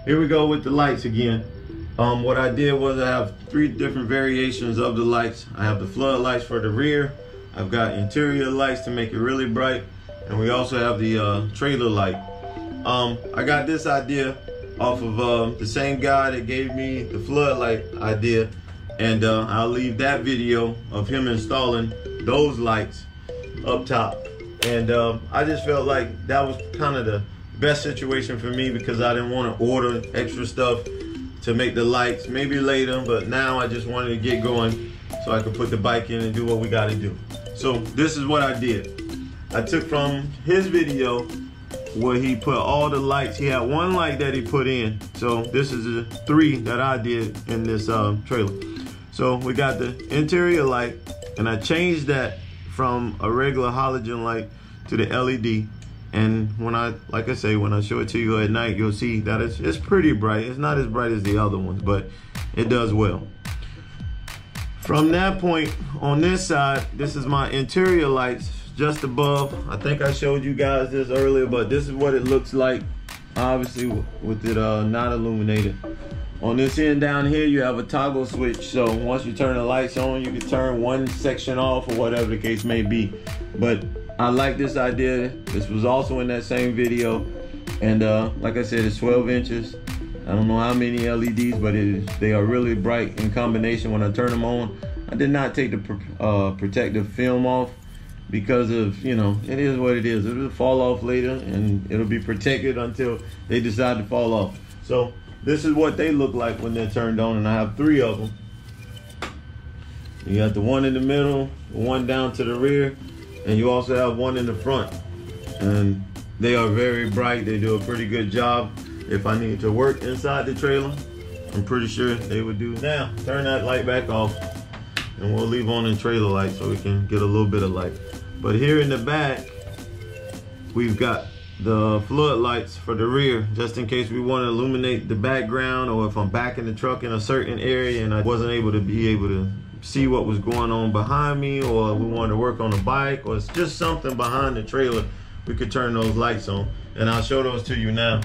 here we go with the lights again. What I did was I have 3 different variations of the lights. I have the floodlights for the rear. I've got interior lights to make it really bright. And we also have the trailer light. I got this idea off of the same guy that gave me the floodlight idea. And I'll leave that video of him installing those lights up top. And I just felt like that was kind of the best situation for me because I didn't want to order extra stuff to make the lights, maybe later, but now I just wanted to get going so I could put the bike in and do what we got to do. So this is what I did. I took from his video where he put all the lights. He had 1 light that he put in. So this is the 3 that I did in this trailer. So we got the interior light, and I changed that from a regular halogen light to the LED. And when like I say, when I show it to you at night, you'll see that it's pretty bright. It's not as bright as the other ones, but it does well. From that point, on this side, this is my interior lights just above. I think I showed you guys this earlier, but this is what it looks like, obviously with it not illuminated. On this end down here, you have a toggle switch. So once you turn the lights on, you can turn one section off or whatever the case may be. But I like this idea. This was also in that same video. And like I said, it's 12 inches. I don't know how many LEDs, but they are really bright in combination when I turn them on. I did not take the protective film off because of, you know, it is what it is. It'll fall off later and it'll be protected until they decide to fall off. So this is what they look like when they're turned on, and I have 3 of them. You got the one in the middle, the one down to the rear, and you also have one in the front. And they are very bright. They do a pretty good job. If I need to work inside the trailer, I'm pretty sure they would do. Now, turn that light back off, and we'll leave on the trailer light so we can get a little bit of light. But here in the back, we've got the floodlights for the rear, just in case we want to illuminate the background, or if I'm backing the truck in a certain area and I wasn't able to see what was going on behind me, or we wanted to work on the bike, or it's just something behind the trailer, we could turn those lights on. And I'll show those to you now.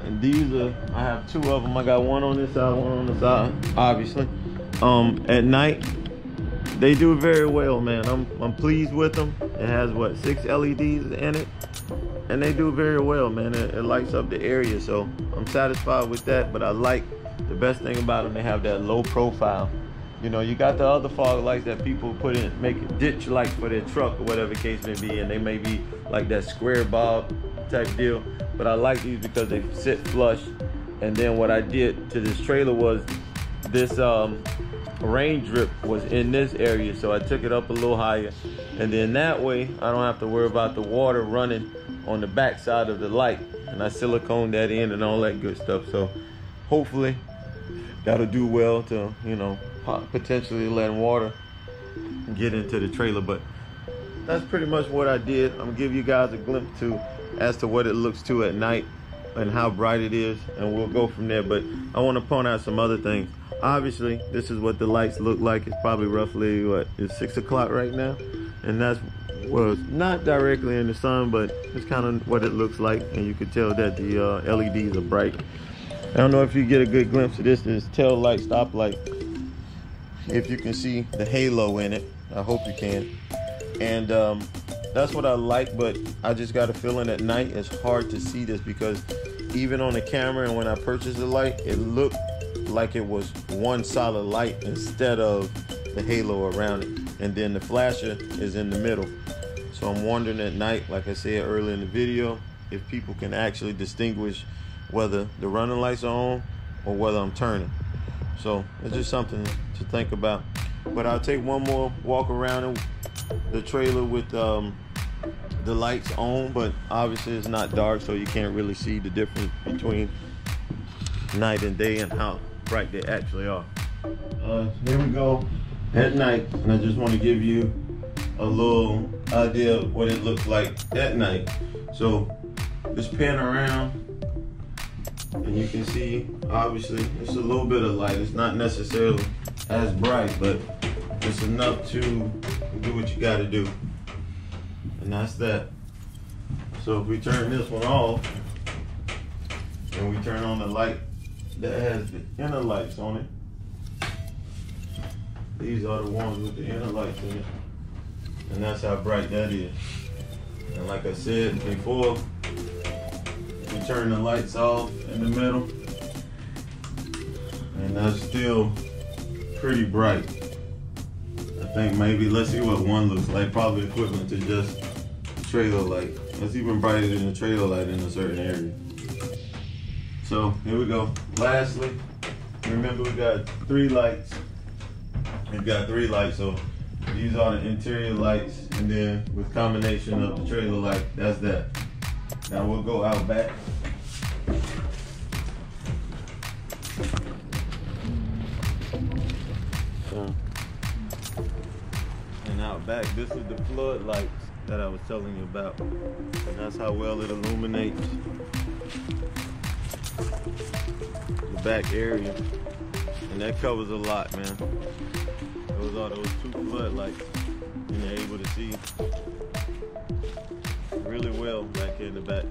And these are, I have 2 of them. I got one on this side, one on the side, obviously. At night, they do very well, man. I'm pleased with them. It has what, 6 LEDs in it, and they do very well, man. It lights up the area, so I'm satisfied with that. But I like, the best thing about them, they have that low profile. You know, you got the other fog lights that people put in, make it ditch lights for their truck or whatever the case may be, and they may be like that square bob type deal. But I like these because they sit flush. And then what I did to this trailer was this rain drip was in this area, so I took it up a little higher, and then that way I don't have to worry about the water running on the back side of the light, and I siliconed that in and all that good stuff. So hopefully that'll do well to, you know, potentially letting water get into the trailer. But that's pretty much what I did. I'm gonna give you guys a glimpse as to what it looks to at night and how bright it is, and we'll go from there. But I want to point out some other things. Obviously, this is what the lights look like. It's probably roughly, what, it's 6 o'clock right now, and that's, well, it's not directly in the sun, but it's kind of what it looks like, and you can tell that the LEDs are bright. I don't know if you get a good glimpse of this tail light, stop light, if you can see the halo in it. I hope you can. And that's what I like, but I just got a feeling at night it's hard to see this, because even on the camera and when I purchased the light, it looked like it was one solid light instead of the halo around it. And then the flasher is in the middle. So I'm wondering at night, like I said earlier in the video, if people can actually distinguish whether the running lights are on or whether I'm turning. So it's just something to think about. But I'll take one more walk around the trailer with the lights on, but obviously it's not dark, so you can't really see the difference between night and day and how bright they actually are. Here we go at night, and I just want to give you a little idea of what it looks like at night. So just pan around, and you can see, obviously, it's a little bit of light. It's not necessarily as bright, but it's enough to do what you got to do. And that's that. So if we turn this one off, and we turn on the light that has the inner lights on it, these are the ones with the inner lights in it. And that's how bright that is. And like I said before, we turn the lights off in the middle, and that's still pretty bright. I think maybe, let's see what one looks like, probably equivalent to just trailer light. It's even brighter than the trailer light in a certain area. So here we go. Lastly, remember we got 3 lights. We've got 3 lights, so these are the interior lights, and then with combination of the trailer light, that's that. Now we'll go out back. And out back, this is the floodlights that I was telling you about. And that's how well it illuminates the back area. And that covers a lot, man. Those are those 2 floodlights. And you're able to see really well back here in the back.